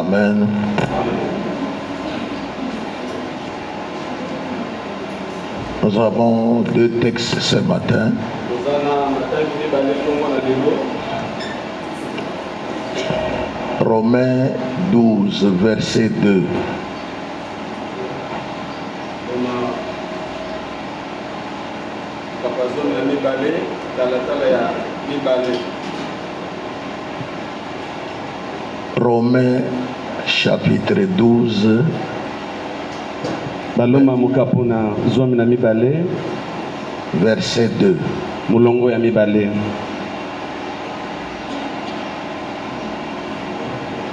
Amen. Nous avons deux textes ce matin. Romains 12, verset 2. Romains chapitre 12. Baloma mukapuna zomi na mibale verset 2. mulongo ya mibale.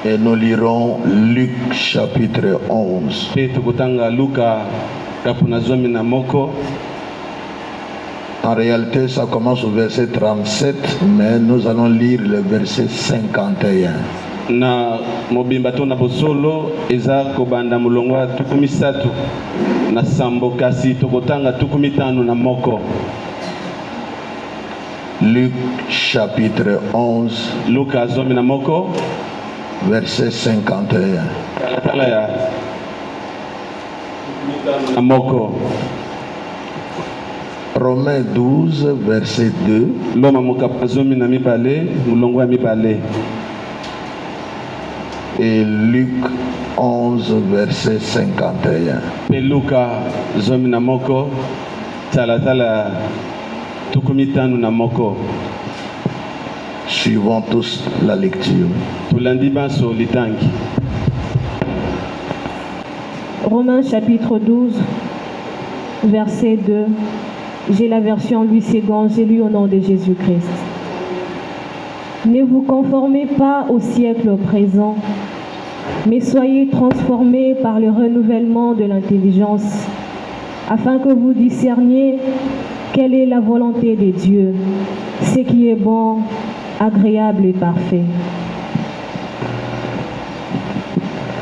Et nous lirons Luc chapitre 11. Pe tukutanga Luka kapuna zomi na moko. En réalité, ça commence au verset 37, mais nous allons lire le verset 51. Na mobimba to na bosolo eza kobanda mulongo wa tukumisatu na sambo kasi tokotanga tukumitano na moko. Luc chapitre 11 Luka zomi na moko verset 51. Kala ya na moko. Romains 12 verset 2. Loma mukapa zomi na mibale mulongo ya mibale. Et Luc 11 verset 51. Pe Luka zomi na moko tala tukumitano na moko. Suivons tous la lecture. Tulandi banso litangi. Romains chapitre 12 verset 2. J'ai la version Louis II, j'ai lu au nom de Jésus-Christ. Ne vous conformez pas au siècle présent, mais soyez transformés par le renouvellement de l'intelligence, afin que vous discerniez quelle est la volonté de Dieu, ce qui est bon, agréable et parfait.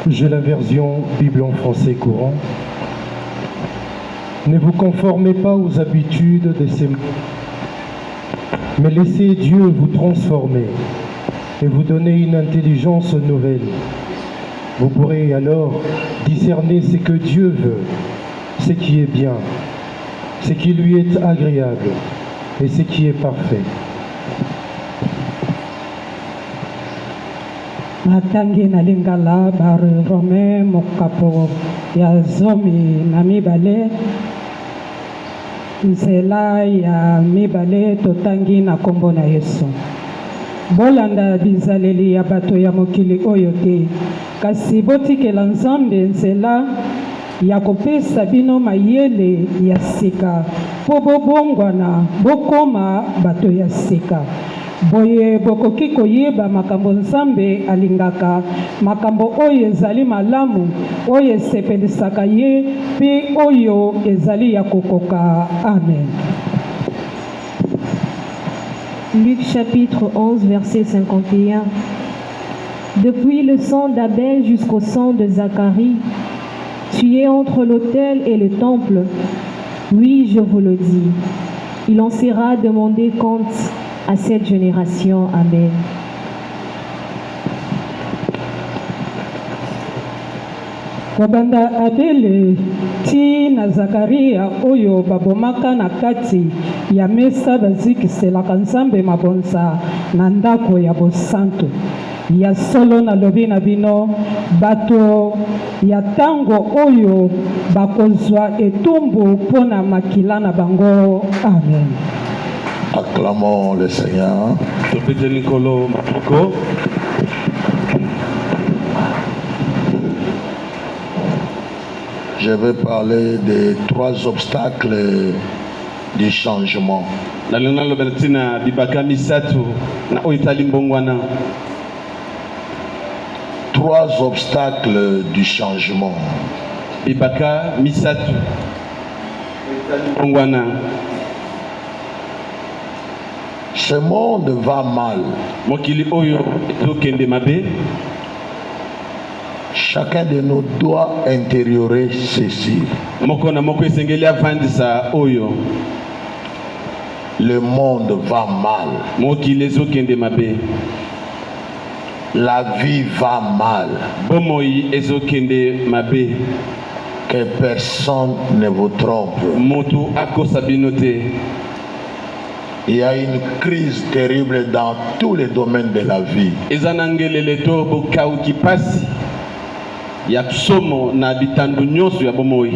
J'ai la version Bible en français courant. Ne vous conformez pas aux habitudes de ces mondes, mais laissez Dieu vous transformer et vous donner une intelligence nouvelle. Vous pourrez alors discerner ce que Dieu veut, ce qui est bien, ce qui lui est agréable et ce qui est parfait. Natangi na lingala bar Romain mokapo ya zomi na mibale nzela ya mibale totangi na kombo na Yesu. Bolanda bizaleli ya bato ya mokili oyo te, kasi botikela Nzambe nzela ya kopesa bino mayele ya sika po bobongwana bokoma bato ya sika. Boye bokoki koyeba makambo Nzambe alingaka, makambo oyo ezali malamu, oyo esepelisaka ye, pe oyo ezali ya kokoka. Amen. Luc chapitre 11 verset 51. Depuis le sang d'Abel jusqu'au sang de Zacharie, tu es entre l'autel et le temple. Oui, je vous le dis, il en sera demandé compte à cette génération. Amen. Kobanda Abele ti na Zakaria oyo babomaka na kati ya mesa bazikiselaka Nzambe mabonza na ndako ya bosantu. Ya solo na lobi na bino bato ya tango oyo bakozwa etumbu mpona makila na bango. Amen. Acclamons le Seigneur. Je vais parler des 3 obstacles du changement. 3 obstacles du changement. Bibaka misatu ongwana. Ce monde va mal. Mokili oyo ezokende mabe. Chacun de nous doit intériorer ceci. Moko na moko esengeli avandisa oyo. Le monde va mal. Mokili ezokende mabe. la vie va mal, bomoi ezokende mabe, que personne ne vous trompe. motu akosa bino te. Il y a une crise terrible dans tous les domaines de la vie. Ezanangelele to bokauki pasi ya somo na bitandu nyonso ya bomoi.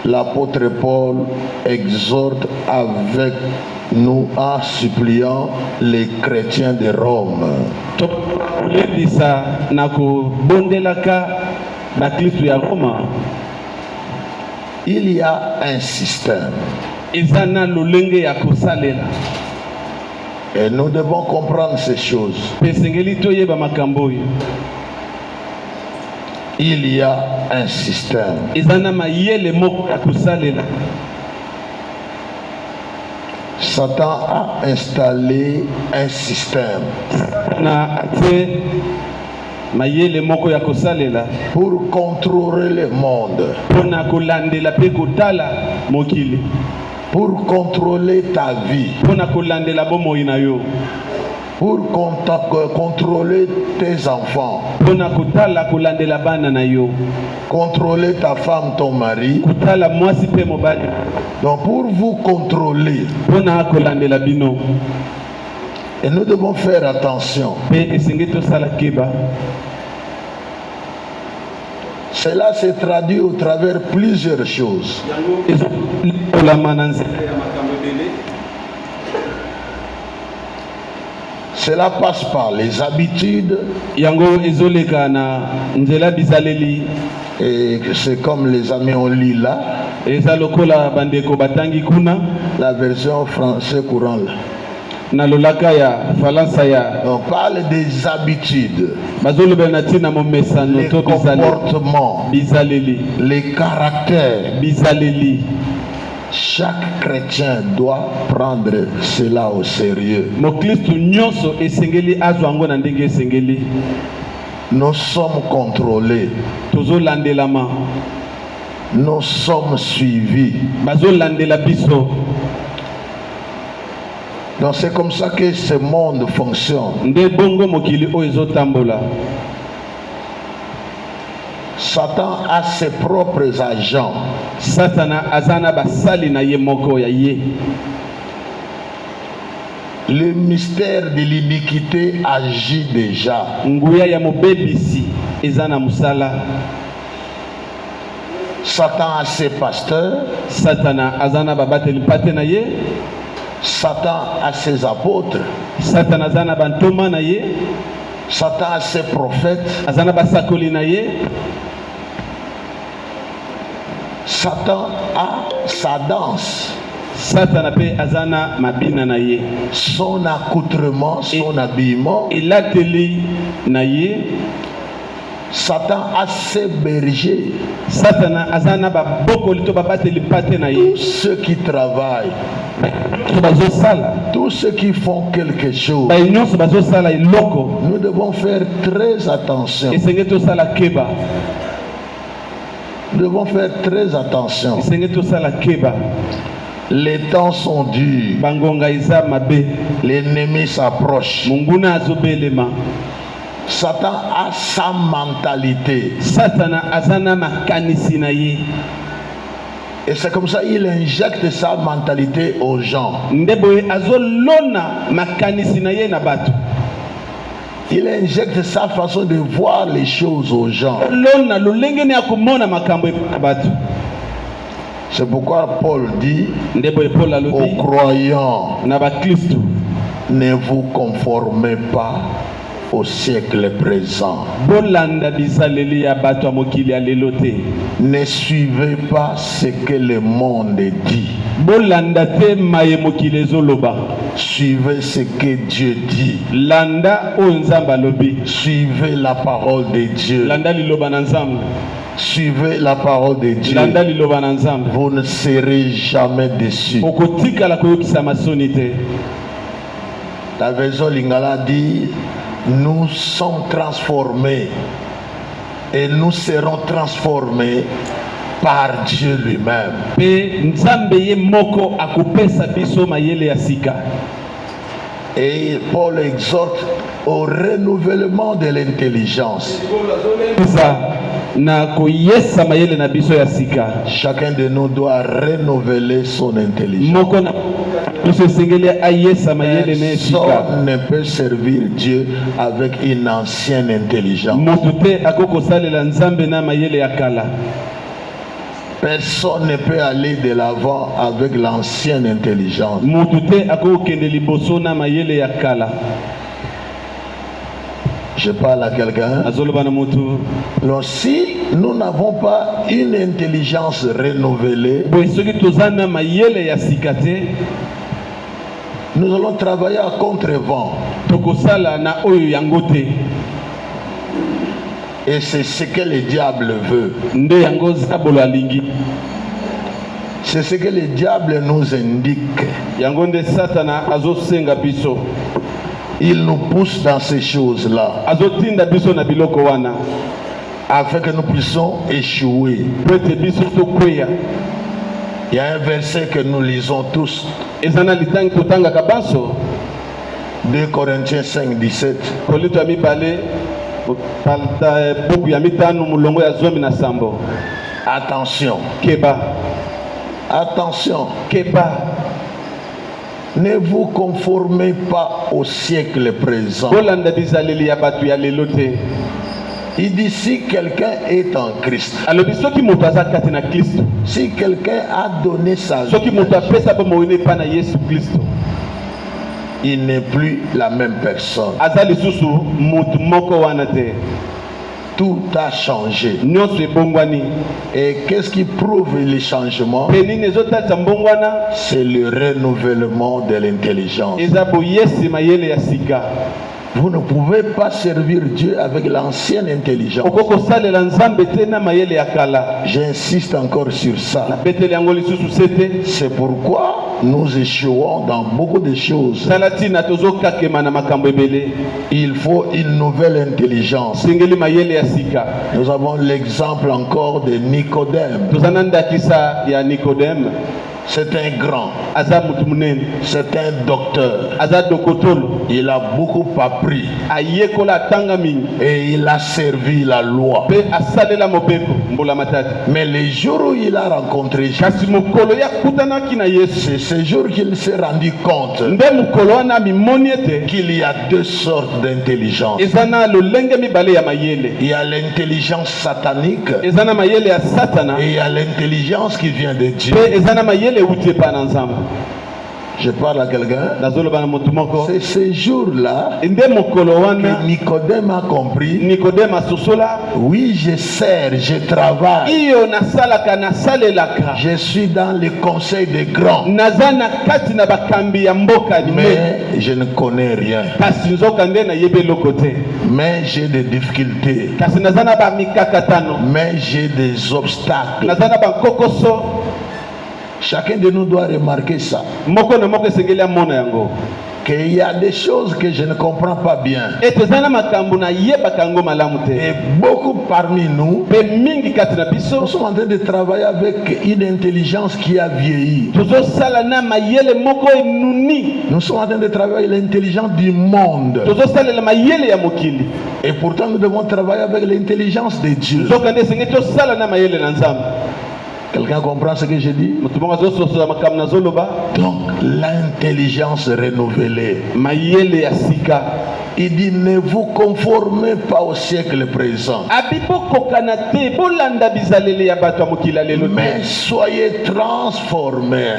L'apôtre Paul exhorte avec nous en suppliant les chrétiens de Rome. Tolendisa na kobondelaka na Kristo ya Roma. Il y a un système. Ezana lolenge ya kosalela. Et nous devons comprendre ces choses. Pesengeli toyeba makambo oyo. Il y a un système. Ezana mayele moko ya kosalela. Satan a installé un système Na ate mayele moko ya kosalela pour contrôler le monde, pona kolandela pe kotala mokili, pour contrôler ta vie, pona kolandela bomoi na yo, pour contrôler tes enfants, pona kotala kolandela bana na yo, contrôler ta femme, ton mari. kotala mwasi pe mobali, Donc pour vous contrôler, pona kolandela bino. et nous devons faire attention. Pe esenge tosala keba. Cela se traduit au travers plusieurs choses. Cela passe par les habitudes, Yango ezoleka na nzela bizaleli. et c'est comme les amis ont lu là, Eza lokola bandeko batangi kuna la version français courant là. na lolaka ya falansa ya On parle des habitudes, bazolobela na ntina momesano les to comportements, bizaleli les caractères. bizaleli. Chaque chrétien doit prendre cela au sérieux. Mokristo nyonso esengeli azwa yango na ndenge esengeli. Nous sommes contrôlés, Tozolandelama, nous sommes suivis. bazolandela biso. Donc c'est comme ça que ce monde fonctionne. Nde bongo mokili oyo ezotambola. Satan a ses propres agents. Satana azana basali na ye moko ya ye. Le mystère de l'iniquité agit déjà. Nguya ya mobebisi ezana musala. Satan a ses pasteurs. Satana azana babateli pate na ye. Satan a ses apôtres. Satana azana bantoma na ye. Satan a ses prophètes. Azana basakoli na ye. Satan a sa danse, Satana pe azana mabina na ye. son accoutrement, son habillement. Elateli na ye. Satan a ses bergers. Satana azana babokoli to babateli pate na ye. Tous ceux qui travaillent, To bazosala. tous ceux qui font quelque chose, Ba nyonso bazosala iloko. nous devons faire très attention. Esenge tosala keba. Nous devons faire très attention. Esenge tosala keba. Les temps sont durs. Bangonga eza mabe. L'ennemi s'approche. Munguna azobelema. Satan a sa mentalité. Satana azana makanisi na ye. Et c'est comme ça qu'il injecte sa mentalité aux gens. Ndeboye azolona makanisi na ye na bato. Il injecte sa façon de voir les choses aux gens. Lona lolenge ne akomona makambo na bato. C'est pourquoi Paul dit Ndeboye Paul aux alobi croyants, na ba Kristo. ne vous conformez pas au siècle présent. Bolanda bizaleli ya bato ya mokili ya lelo te. Ne suivez pas ce que le monde dit. Bolanda te maye mokili ezoloba. Suivez ce que Dieu dit. Landa oyo Nzambe alobi. Suivez la parole de Dieu. Landa liloba na Nzambe. Suivez la parole de Dieu. Landa liloba na Nzambe. Vous ne serez jamais déçus. Okotikala koyokisa masoni te. La version Lingala dit, nous sommes transformés et nous serons transformés par Dieu lui-même. Pe Nzambe ye moko akopesa biso mayele ya sika. Et Paul exhorte au renouvellement de l'intelligence. Chacun de nous doit renouveler son intelligence. Personne ne peut servir Dieu avec une ancienne intelligence. Personne ne peut aller de l'avant avec l'ancienne intelligence. Je parle à quelqu'un. Alors si nous n'avons pas une intelligence renouvelée, nous allons travailler à contre-vent. Et c'est ce que le diable veut. C'est ce que le diable nous indique. Il nous pousse dans ces choses-là afin que nous puissions échouer. Il y a un verset que nous lisons tous. 2 Corinthiens 5, 17. Attention. Attention. Ne vous conformez pas au siècle présent. Il dit si quelqu'un est en Christ, si quelqu'un a donné sa vie, il n'est plus la même personne. Tout a changé. Et qu'est-ce qui prouve les changements? C'est le renouvellement de l'intelligence. Vous ne pouvez pas servir Dieu avec l'ancienne intelligence. J'insiste encore sur ça. C'est pourquoi nous échouons dans beaucoup de choses. Il faut une nouvelle intelligence. Nous avons l'exemple encore de Nicodème. C'est un grand, c'est un docteur. Il a beaucoup appris et il a servi la loi. Mais les jours où il a rencontré Jésus, c'est ce jour qu'il s'est rendu compte qu'il y a deux sortes d'intelligence. Il y a l'intelligence satanique et il y a l'intelligence qui vient de Dieu. Je parle à quelqu'un. C'est ce jour-là que Nicodème a compris. Oui, je sers, je travaille. Je suis dans le conseil des grands. Mais je ne connais rien. Mais j'ai des difficultés. Mais j'ai des obstacles. Chacun de nous doit remarquer ça. Qu'il y a des choses que je ne comprends pas bien. Et beaucoup parmi nous, nous sommes en train de travailler avec une intelligence qui a vieilli. Nous sommes en train de travailler avec l'intelligence du monde. Et pourtant nous devons travailler avec l'intelligence de Dieu. Quelqu'un comprend ce que je dis? Donc, l'intelligence renouvelée. Il dit, ne vous conformez pas au siècle présent. Mais soyez transformés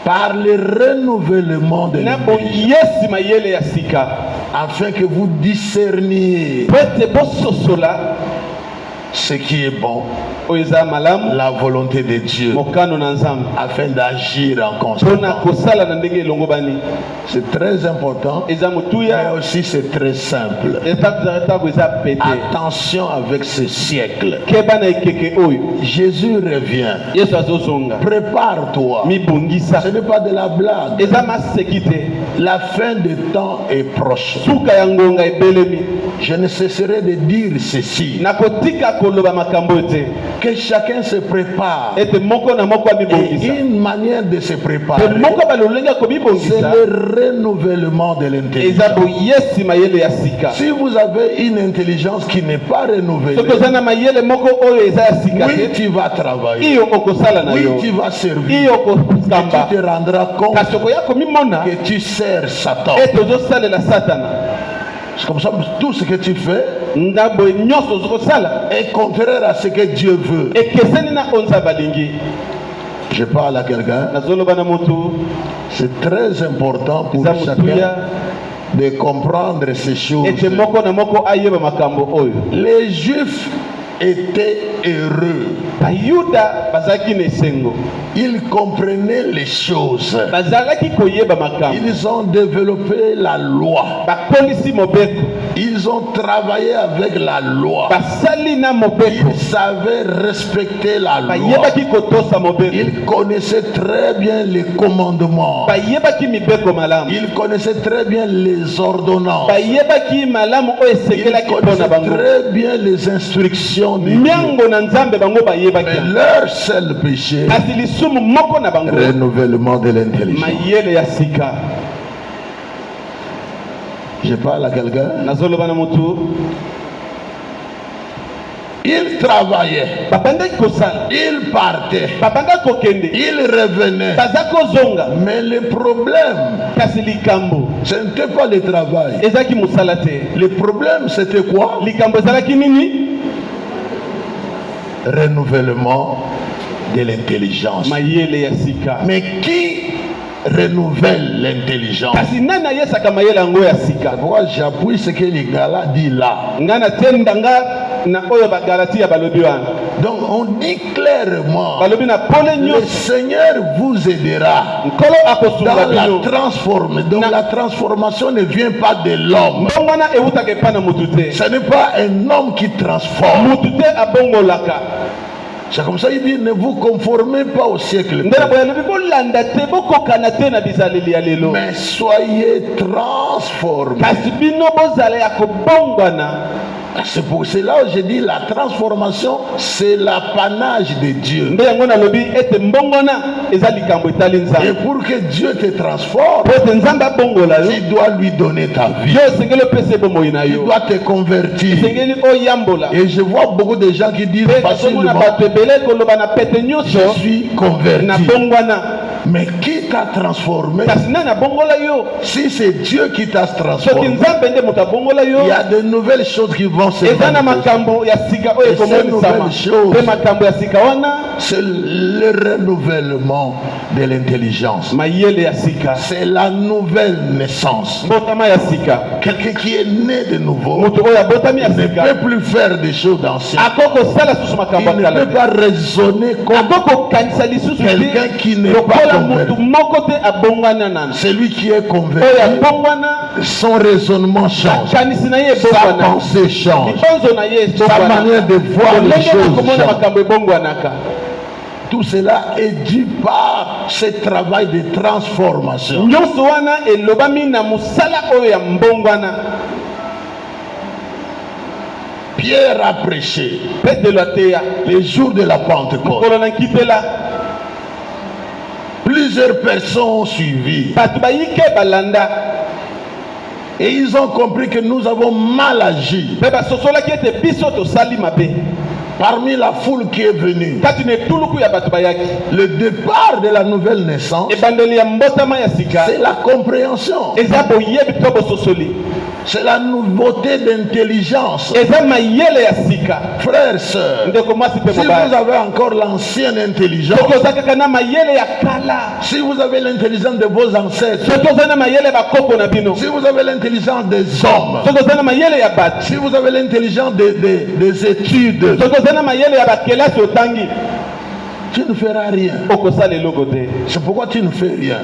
par le renouvellement de l'intelligence, afin que vous discerniez ce qui est bon, la volonté de Dieu, afin d'agir en conséquence. C'est très important, mais aussi c'est très simple. Attention avec ce siècle. Jésus revient. Prépare-toi. Ce n'est pas de la blague. La fin des temps est proche. je ne cesserai de dire ceci, que chacun se prépare. Et une manière de se préparer, c'est le renouvellement de l'intelligence. Si vous avez une intelligence qui n'est pas renouvelée, oui, tu vas travailler, oui, tu vas servir, et tu te rendras compte que tu sers Satan. C'est comme ça, tout ce que tu fais est contraire à ce que Dieu veut. Je parle à quelqu'un. C'est très important pour chacun de comprendre ces choses. Les Juifs étaient heureux. Ils comprenaient les choses. Ils ont développé la loi. Ils ont travaillé avec la loi. Ils savaient respecter la loi. Ils connaissaient très bien les commandements. Ils connaissaient très bien les ordonnances. Ils connaissaient très bien les instructions de Dieu. Mais leur seul péché, renouvellement de l'intelligence. Je parle à quelqu'un. Il travaillait, il partait, il revenait. Mais le problème, ce n'était pas le travail. Le problème, c'était quoi? Renouvellement de l'intelligence. Mais qui renouvelle l'intelligence? Pourquoi j'appuie ce que les Galas dit là? Donc on dit clairement, le Seigneur vous aidera dans la transformation. Donc la transformation ne vient pas de l'homme. Ce n'est pas un homme qui transforme. C'est comme ça il dit, ne vous conformez pas au siècle, mais soyez transformés. C'est pour cela que je dis la transformation, c'est l'apanage de Dieu. Et pour que Dieu te transforme, tu dois lui donner ta vie. Tu dois te convertir. Et je vois beaucoup de gens qui disent facilement, je suis converti. Mais qui t'a transformé? Si c'est Dieu qui t'a transformé, il y a de nouvelles choses qui vont se manifester. Et ces nouvelles choses, c'est le renouvellement de l'intelligence. C'est la nouvelle naissance. Quelqu'un qui est né de nouveau ne peut plus faire des choses d'anciennes. Il ne peut pas raisonner comme quelqu'un qui n'est pas converti. Celui qui est converti, son raisonnement change, sa pensée change, sa manière de voir les choses change. Tout cela est dû par ce travail de transformation. Pierre a prêché les jours de la Pentecôte. Plusieurs personnes ont suivi. Et ils ont compris que nous avons mal agi. Parmi la foule qui est venue, le départ de la nouvelle naissance, c'est la compréhension. C'est la nouveauté d'intelligence. Frères, sœurs, si vous avez encore l'ancienne intelligence, si vous avez l'intelligence de vos ancêtres, si vous avez l'intelligence des hommes, si vous avez l'intelligence des études, tu ne feras rien. C'est pourquoi tu ne fais rien.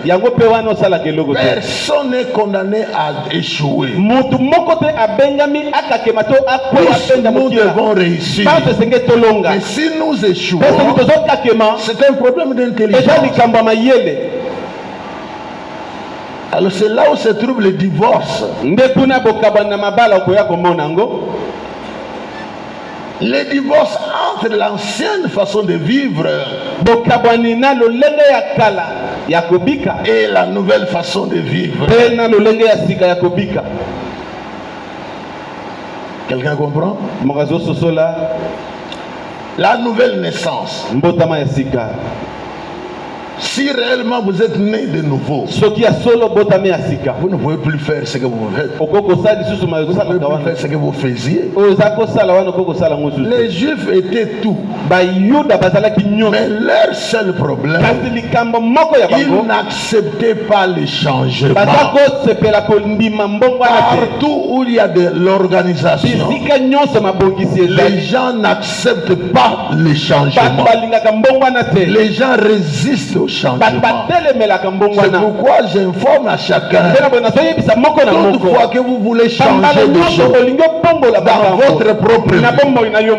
Personne n'est condamné à échouer. Tous nous devons réussir. Mais si nous échouons, c'est un problème d'intelligence. Alors c'est là où se trouve le divorce. Le divorce entre l'ancienne façon de vivre et la nouvelle façon de vivre. Quelqu'un comprend? La nouvelle naissance. Si réellement vous êtes né de nouveau, vous ne pouvez plus faire ce que vous faites. Vous ne pouvez plus faire ce que vous faisiez. Les Juifs étaient tout. Mais leur seul problème, ils n'acceptaient pas les changements. Partout où il y a de l'organisation, les gens n'acceptent pas les changements. Les gens résistent au changement. C'est pourquoi j'informe à chacun, toutefois que vous voulez changer de choses dans votre propre vie,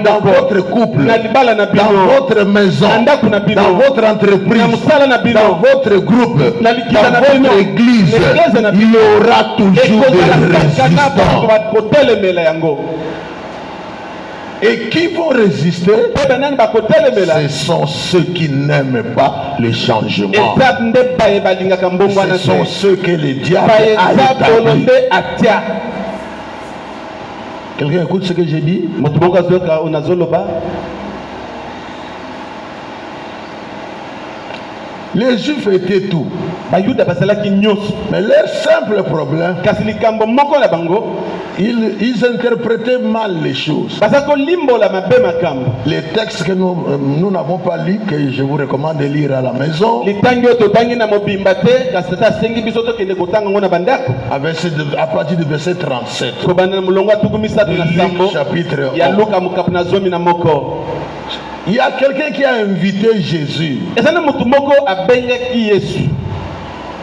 dans votre couple, dans votre maison, dans votre entreprise, dans votre groupe, dans votre église, il y aura toujours des résistants. Et qui vont résister? Ce sont ceux qui n'aiment pas le changement. Ce sont ceux que le diable a établis. Quelqu'un écoute ce que j'ai dit? Les Juifs étaient tout. Mais leur simple problème, ils interprétaient mal les choses. Les textes que nous n'avons pas lus, que je vous recommande de lire à la maison, à partir du verset 37. Luc chapitre 11. Il y a quelqu'un qui a invité Jésus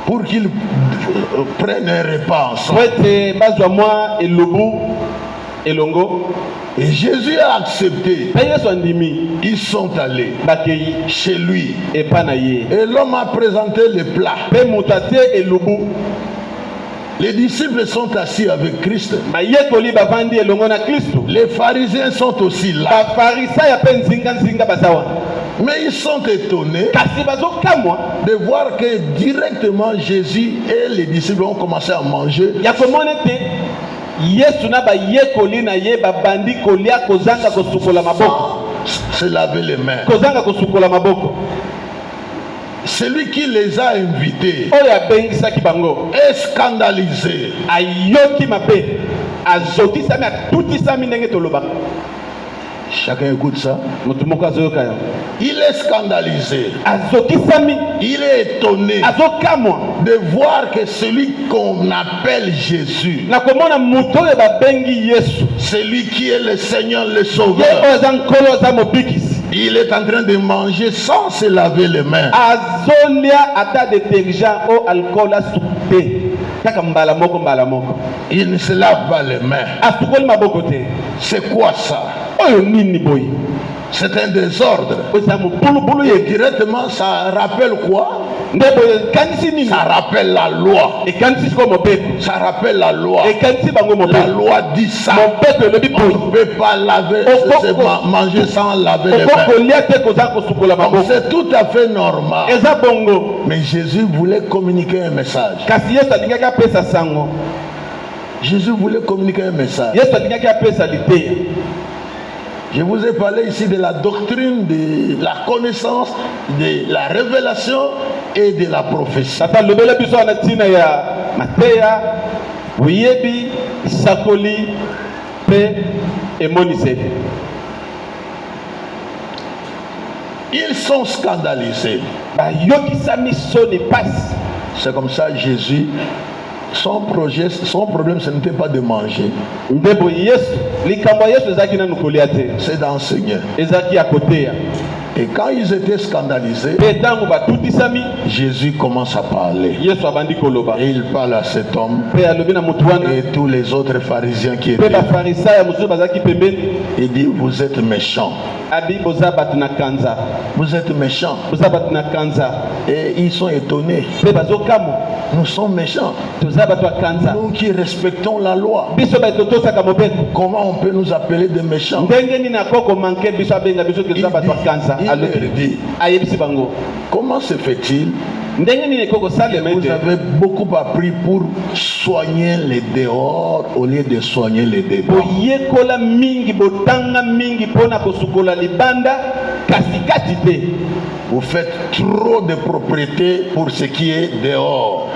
pour qu'il prenne un repas ensemble. Et Jésus a accepté. Ils sont allés chez lui. Et l'homme a présenté le plat. Les disciples sont assis avec Christ. Les pharisiens sont aussi là. Mais ils sont étonnés de voir que directement Jésus et les disciples ont commencé à manger. Se laver les mains. Celui qui les a invités est scandalisé. Chacun écoute ça. Il est scandalisé. Il est étonné de voir que celui qu'on appelle Jésus, celui qui est le Seigneur, le Sauveur, il est en train de manger sans se laver les mains. Il ne se lave pas les mains. C'est quoi ça? C'est un désordre. Et directement, ça rappelle quoi? Ça rappelle la loi. Ça rappelle la loi. La loi dit ça. On ne peut pas laver, manger sans laver les mains. C'est tout à fait normal. Mais Jésus voulait communiquer un message. Jésus voulait communiquer un message. Je vous ai parlé ici de la doctrine, de la connaissance, de la révélation et de la prophétie. Ils sont scandalisés. C'est comme ça Jésus. Son problème, ce n'était pas de manger. C'est d'enseigner. Et quand ils étaient scandalisés, Jésus commence à parler. Et il parle à cet homme et tous les autres pharisiens qui étaient là. Il dit, vous êtes méchants. Vous êtes méchants. Et ils sont étonnés. Nous sommes méchants. Nous qui respectons la loi. Comment on peut nous appeler des méchants? Il dit, comment se fait-il? Vous avez beaucoup appris pour soigner les dehors au lieu de soigner les dedans. Vous faites trop de propriété pour ce qui est dehors.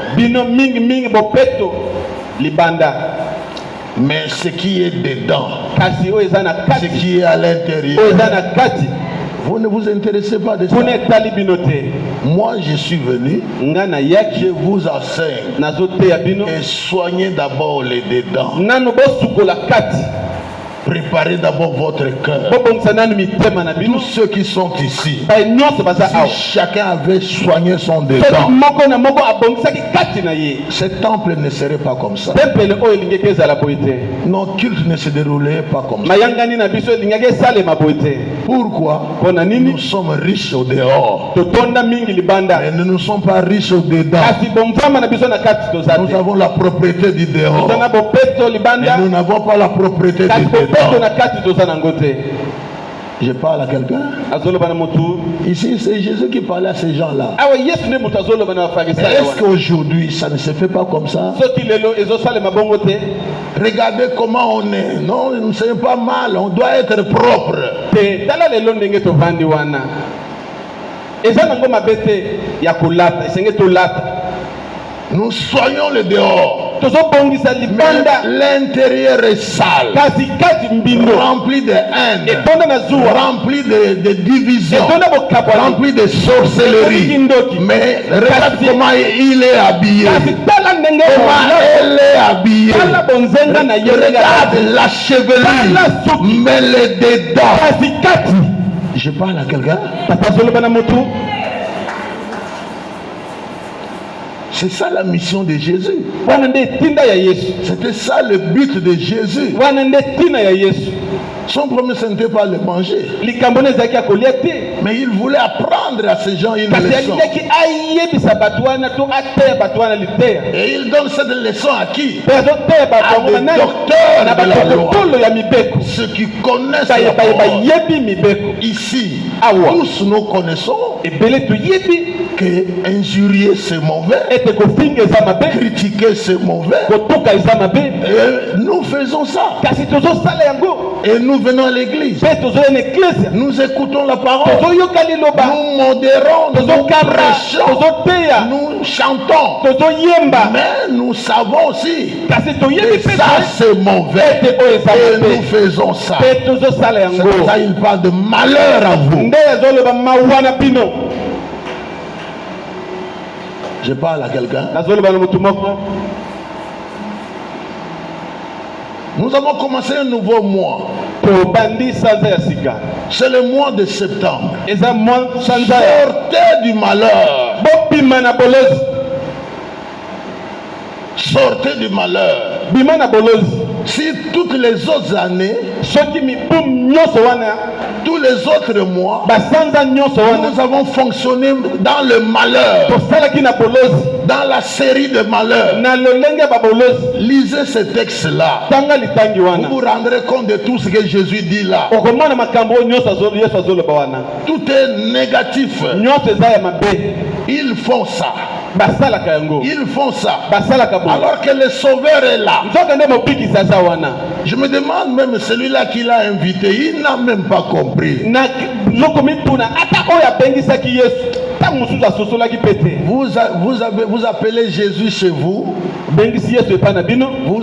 Mais ce qui est dedans, ce qui est à l'intérieur, vous ne vous intéressez pas de ça. Moi, je suis venu, je vous enseigne et soignez d'abord les dedans. Préparez d'abord votre cœur. Tous ceux qui sont ici, si chacun avait soigné son dedans, ce temple ne serait pas comme ça. Nos cultes ne se dérouleraient pas comme ça. Pourquoi? Nous sommes riches au dehors, mais nous ne sommes pas riches au dedans. Nous avons la propriété du dehors, mais nous n'avons pas la propriété du dedans. Je parle à quelqu'un. Ici, c'est Jésus qui parlait à ces gens-là. Est-ce qu'aujourd'hui, ça ne se fait pas comme ça? Regardez comment on est. Non, nous ne sommes pas mal. On doit être propre. Nous soignons le dehors. Mais l'intérieur est sale, rempli de haine, rempli de division, rempli de sorcellerie. Mais regarde comment il est habillé, comment elle est habillée. Regarde la chevelure, mais les dedans. Je parle à quelqu'un. C'est ça la mission de Jésus. C'était ça le but de Jésus. Son premier, ce n'était pas le manger. Mais il voulait apprendre à ces gens une leçon. Et il donne cette leçon à qui? À des docteurs de la loi. Ceux qui connaissent la loi. Ici, tous nous connaissons que injurier c'est mauvais, critiquer c'est mauvais. Et nous faisons ça. Et nous venons à l'église. Nous écoutons la parole. Nous modérons, nous prêchons, nous chantons. Mais nous savons aussi que ça c'est mauvais. Et nous faisons ça. C'est pour ça il parle de malheur à vous. Je parle à quelqu'un. Nous avons commencé un nouveau mois. C'est le mois de septembre. Sortez du malheur. Sortez du malheur. Si toutes les autres années, tous les autres mois, nous avons fonctionné dans le malheur, dans la série de malheurs. Lisez ce texte-là. Vous vous rendrez compte de tout ce que Jésus dit là. Tout est négatif. Ils font ça. Ils font ça. Alors que le Sauveur est là. Je me demande même celui-là qui l'a invité, il n'a même pas compris. Vous appelez Jésus chez vous. Vous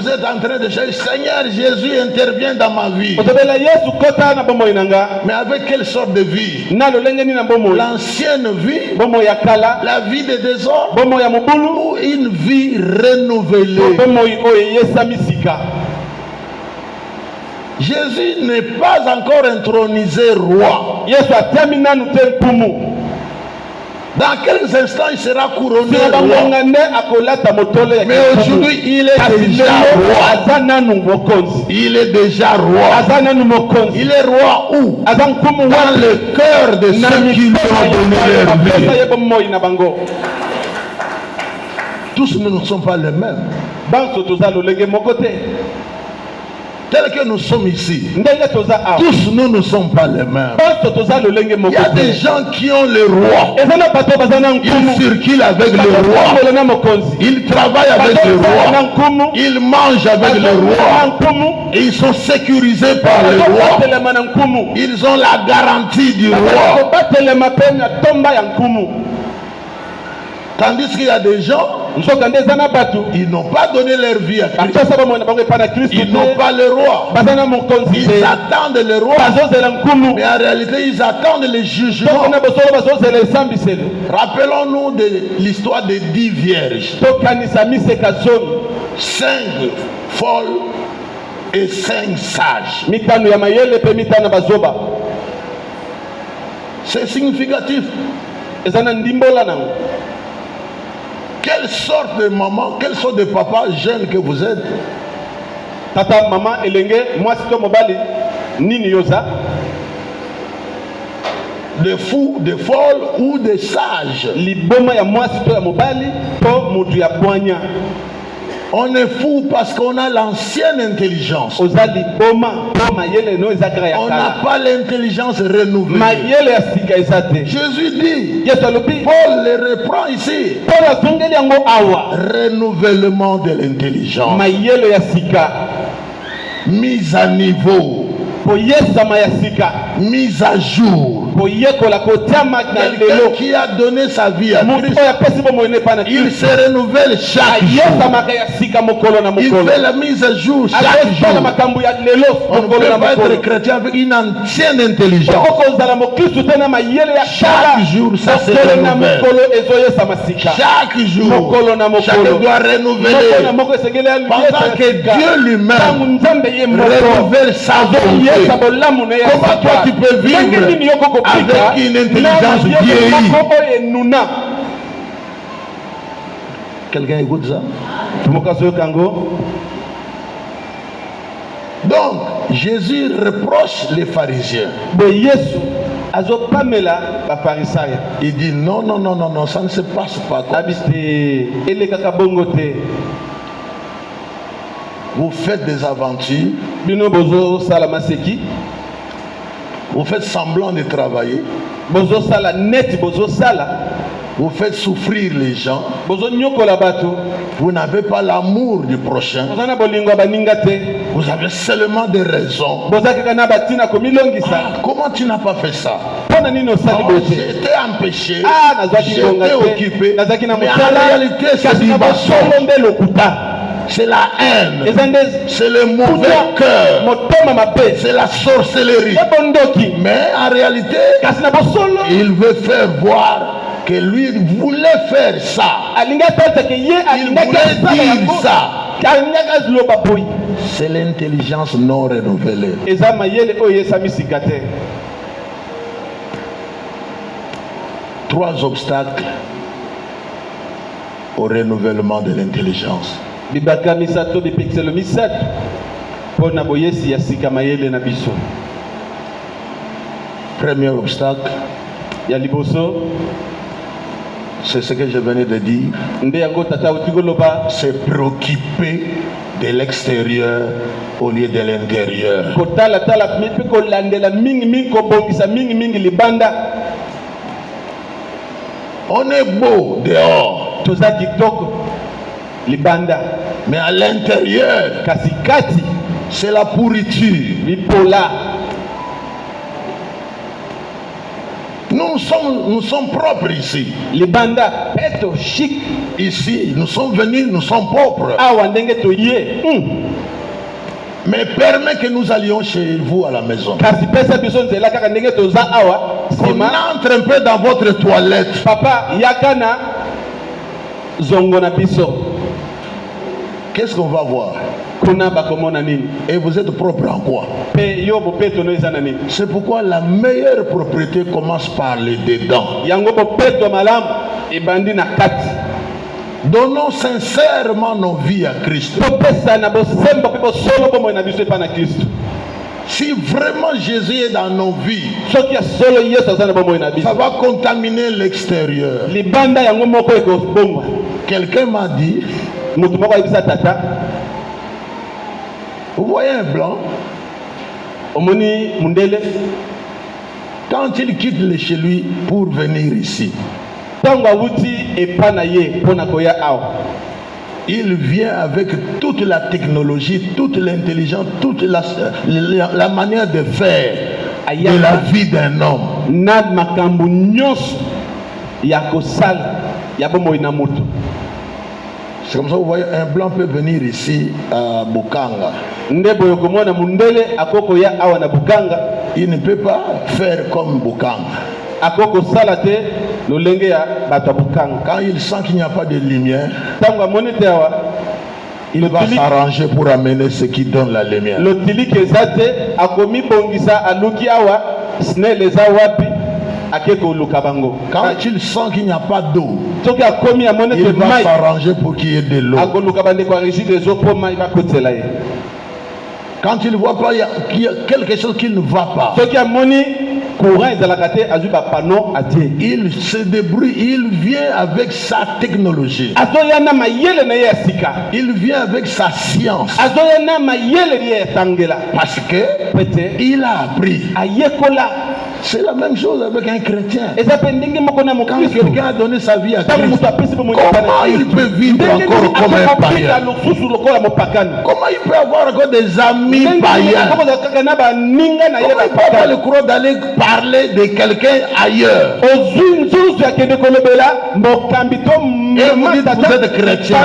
êtes en train de chercher, Seigneur Jésus intervient dans ma vie. Mais avec quelle sorte de vie? L'ancienne vie, la vie de désordre, ou une vie renouvelée? Jésus n'est pas encore intronisé roi. Dans quelques instants, il sera couronné roi. Mais aujourd'hui, il est déjà roi. Il est déjà roi. Il est roi où? Dans le cœur de ceux qui lui ont donné leur vie. Tous nous ne sommes pas les mêmes. Tel que nous sommes ici, tous nous ne sommes pas les mêmes. Il y a des gens qui ont le roi. Ils circulent avec le roi. Ils travaillent avec le roi. Ils mangent avec le roi. Et ils sont sécurisés par le roi. Ils ont la garantie du roi. Tandis qu'il y a des gens, ils n'ont pas donné leur vie à Christ. Ils n'ont pas le roi. Ils attendent le roi. Mais en réalité, ils attendent le jugement. Rappelons-nous de l'histoire des 10 vierges. 5 folles et 5 sages. C'est significatif. Quelle sorte de maman, quelle sorte de papa jeune que vous êtes? Tata, maman, elenge, moi c'est mobali, nini yosa. De fous, de folles ou de sages? Liboma ya moi c'est mobali, to mutu ya poignard. On est fou parce qu'on a l'ancienne intelligence. On n'a pas l'intelligence renouvelée. Jésus dit, Paul le reprend ici, renouvellement de l'intelligence, mise à niveau, mise à jour. Quelqu'un qui a donné sa vie à Christ, il se renouvelle chaque jour. Il fait la mise à jour chaque jour. On ne peut pas être chrétien avec une ancienne intelligence. Chaque jour, ça se renouvelle. Chaque jour, chacun doit renouveler. Pendant que Dieu lui-même renouvelle sa volonté. Comment toi tu peux vivre avec une intelligence vieillie? Quelqu'un écoute ça? Donc, Jésus reproche les pharisiens. Il dit non, non, non, non, non, ça ne se passe pas comme ça. Vous faites des aventures. Vous faites semblant de travailler. Vous faites souffrir les gens. Vous n'avez pas l'amour du prochain. Vous avez seulement des raisons. Comment tu n'as pas fait ça? J'étais empêché. J'étais occupé. Mais en réalité, c'est du mensonge. C'est la haine, c'est le mauvais cœur, c'est la sorcellerie. Mais en réalité, il veut faire voir que lui voulait faire ça. Il voulait dire ça. C'est l'intelligence non renouvelée. 3 obstacles au renouvellement de l'intelligence. Premier obstacle, c'est ce que je venais de dire, c'est préoccuper de l'extérieur au lieu de l'intérieur. On est beau dehors, mais à l'intérieur, c'est la pourriture. Nous sommes propres ici. Ici, nous sommes venus, nous sommes propres. Mais permets que nous allions chez vous à la maison. On entre un peu dans votre toilette. Papa, qu'est-ce qu'on va voir? Et vous êtes propre en quoi? C'est pourquoi la meilleure propriété commence par les dedans. Donnons sincèrement nos vies à Christ. Si vraiment Jésus est dans nos vies, ça va contaminer l'extérieur. Quelqu'un m'a dit, vous voyez un blanc, quand il quitte chez lui pour venir ici, il vient avec toute la technologie, toute l'intelligence, toute la manière de faire de la vie d'un homme. C'est comme ça, vous voyez, un blanc peut venir ici à Bukanga. Il ne peut pas faire comme Bukanga. Quand il sent qu'il n'y a pas de lumière, il va s'arranger pour amener ce qui donne la lumière. Quand il sent qu'il n'y a pas d'eau, il va s'arranger pour qu'il y ait de l'eau. Quand il ne voit pas qu'il y a quelque chose qui ne va pas, il se débrouille, il vient avec sa technologie, il vient avec sa science, parce que il a appris. C'est la même chose avec un chrétien. Quand quelqu'un a donné sa vie à Christ, comment il peut vivre encore comme un païen? Comment il peut avoir encore des amis païens? Comment il peut avoir le courage d'aller parler de quelqu'un ailleurs? Et vous dites que vous êtes chrétien.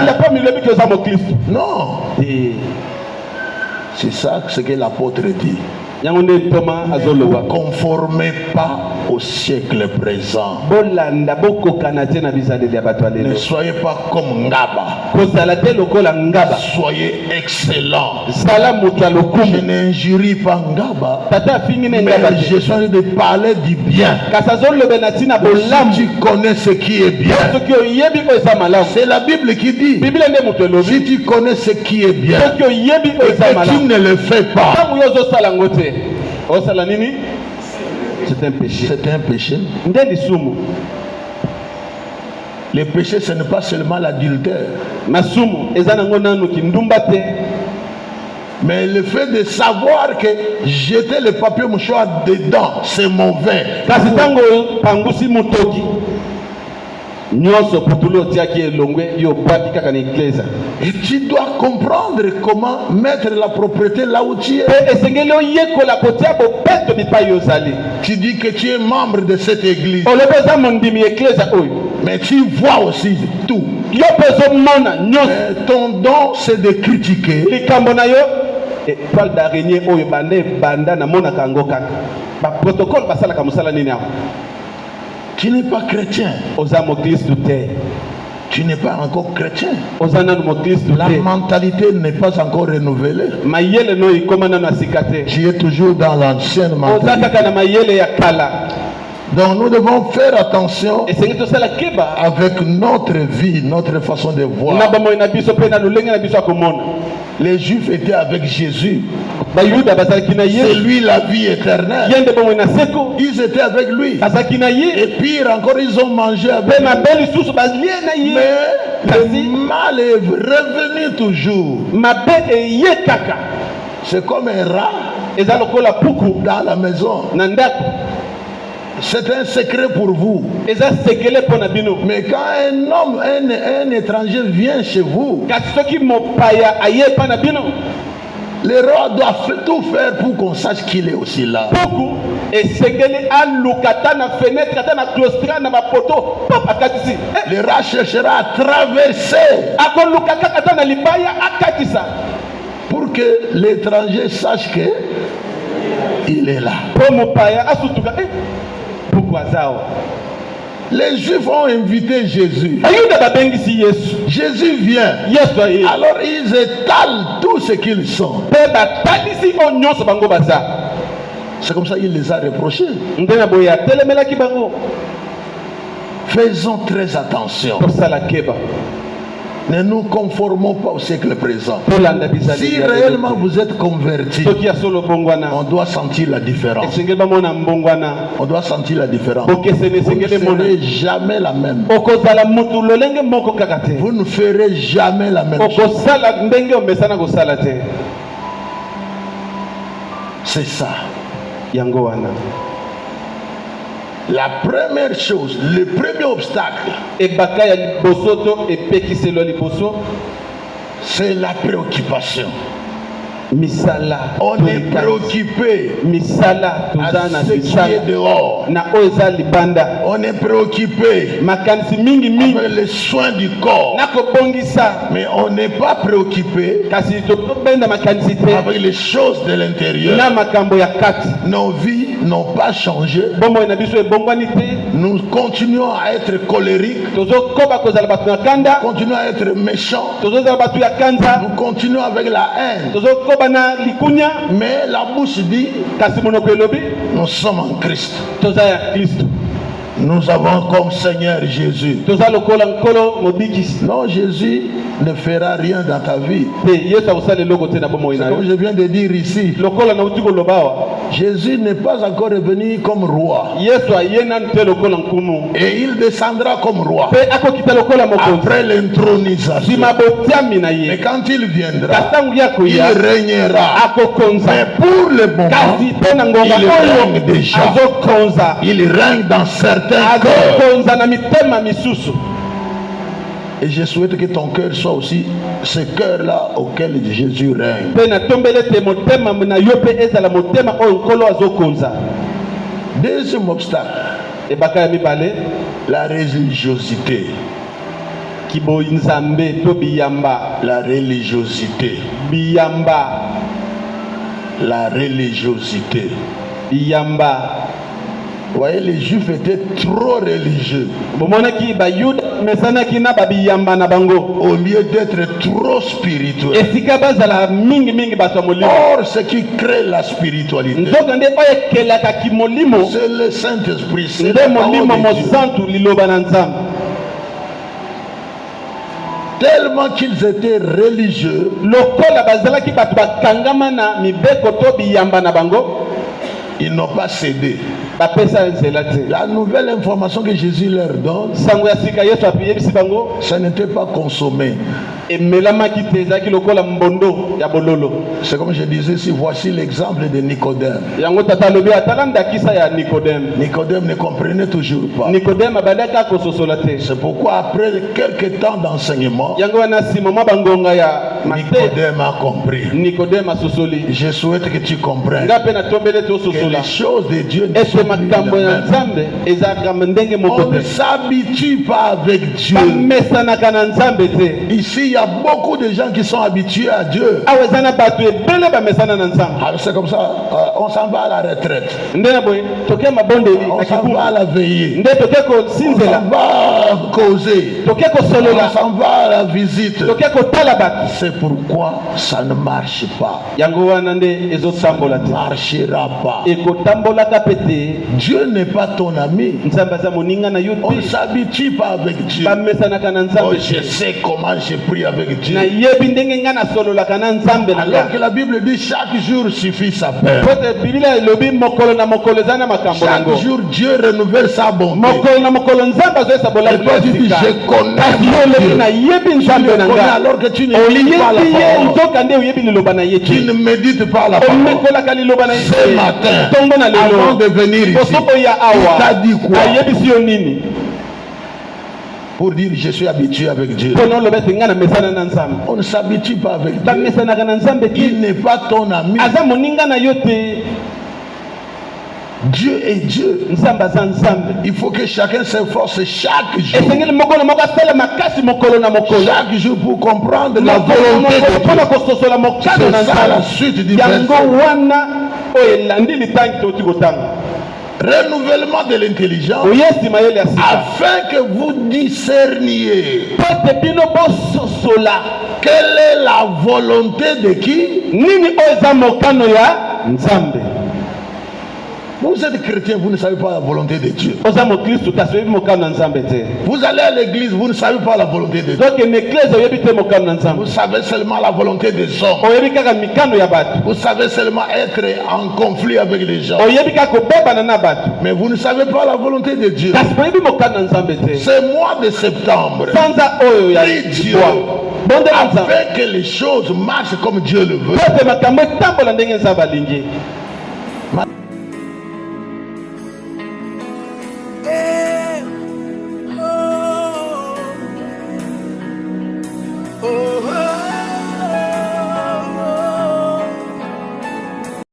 Non. C'est ça ce que l'apôtre dit. Ne vous conformez pas au siècle présent. Ne soyez pas comme Ngaba. Soyez excellent. Je n'injurie pas Ngaba, mais je suis en train de parler du bien. Si tu connais ce qui est bien, c'est la Bible qui dit, si tu connais ce qui est bien et que tu ne le fais pas, c'est un péché. C'est un péché. Le péché, ce n'est pas seulement l'adultère, mais le fait de savoir que jeter le papier mouchoir dedans, c'est mauvais. Et tu dois comprendre comment mettre la propriété là où tu es. Tu dis que tu es membre de cette église, mais tu vois aussi tout. Ton don, c'est de critiquer. Tu n'es pas chrétien. Tu n'es pas encore chrétien. La mentalité n'est pas encore renouvelée. Tu es toujours dans l'ancienne mentalité. Donc nous devons faire attention avec notre vie, notre façon de voir. Les Juifs étaient avec Jésus. C'est lui la vie éternelle. Ils étaient avec lui. Et pire encore, ils ont mangé avec lui. Mais le mal est revenu toujours. C'est comme un rat dans la maison. C'est un secret pour vous. Mais quand un homme, un étranger vient chez vous, le roi doit tout faire pour qu'on sache qu'il est aussi là. Le roi cherchera à traverser pour que l'étranger sache que il est là. Les Juifs ont invité Jésus. Jésus vient. Alors ils étalent tout ce qu'ils sont. C'est comme ça qu'il les a reprochés. Faisons très attention. Ne nous conformons pas au siècle présent. Si réellement vous êtes convertis, on doit sentir la différence. On doit sentir la différence. Vous ne ferez jamais la même. Vous ne ferez jamais la même chose. C'est ça. La première chose, le premier obstacle, c'est la préoccupation. On est préoccupé à ce qui est dehors. On est préoccupé avec les soins du corps. Mais on n'est pas préoccupé avec les choses de l'intérieur. Nos vies n'ont pas changé. Nous continuons à être colériques. Nous continuons à être méchants. Nous continuons avec la haine. Mais la bouche dit, nous sommes en Christ. Nous avons comme Seigneur Jésus. Non, Jésus ne fera rien dans ta vie. C'est comme je viens de dire ici. Jésus n'est pas encore revenu comme roi. Et il descendra comme roi après l'intronisation. Mais quand il viendra, il régnera. Mais pour le moment, il règne déjà. Il règne dans certains cœurs. Et je souhaite que ton cœur soit aussi ce cœur-là auquel Jésus règne. Deuxième obstacle, la religiosité. La religiosité. La religiosité. Vous voyez, les Juifs étaient trop religieux. Au lieu d'être trop spirituels. Or, ce qui crée la spiritualité, c'est le Saint-Esprit. C'est la parole de Dieu. Tellement qu'ils étaient religieux, ils n'ont pas cédé. La nouvelle information que Jésus leur donne, ça n'était pas consommé. C'est comme je disais ici, voici l'exemple de Nicodème. Nicodème ne comprenait toujours pas. C'est pourquoi après quelques temps d'enseignement, Nicodème a compris. Je souhaite que tu comprennes que les choses de Dieu ne sont plus les mêmes. On ne s'habitue pas avec Dieu. Ici, il y a beaucoup de gens qui sont habitués à Dieu. Alors c'est comme ça, on s'en va à la retraite. On s'en va à la veillée. On s'en va causer. On s'en va à la visite. C'est pourquoi ça ne marche pas. Ça ne marchera pas. Dieu n'est pas ton ami. On ne s'habitue pas avec Dieu. Oh, je sais comment je prie avec Dieu. Alors que la Bible dit chaque jour suffit sa peine. Chaque jour Dieu renouvelle sa bonté. Et toi tu dis je connais Dieu. Tu le connais alors que tu ne lis pas la parole. Tu ne médites pas la parole. Ce matin, avant de venir ici, il t'a dit quoi? Pour dire je suis habitué avec Dieu. On ne s'habitue pas avec Dieu. Il n'est pas ton ami. Dieu est Dieu. Il faut que chacun s'efforce chaque jour. Chaque jour pour comprendre la volonté de Dieu. C'est ça la suite du verset. Renouvellement de l'intelligence afin que vous discerniez quelle est la volonté de qui? Vous êtes chrétien, vous ne savez pas la volonté de Dieu. Vous allez à l'église, vous ne savez pas la volonté de Dieu. Vous savez seulement la volonté des hommes. Vous savez seulement être en conflit avec les gens. Mais vous ne savez pas la volonté de Dieu. Ce mois de septembre, prie Dieu afin que les choses marchent comme Dieu le veut.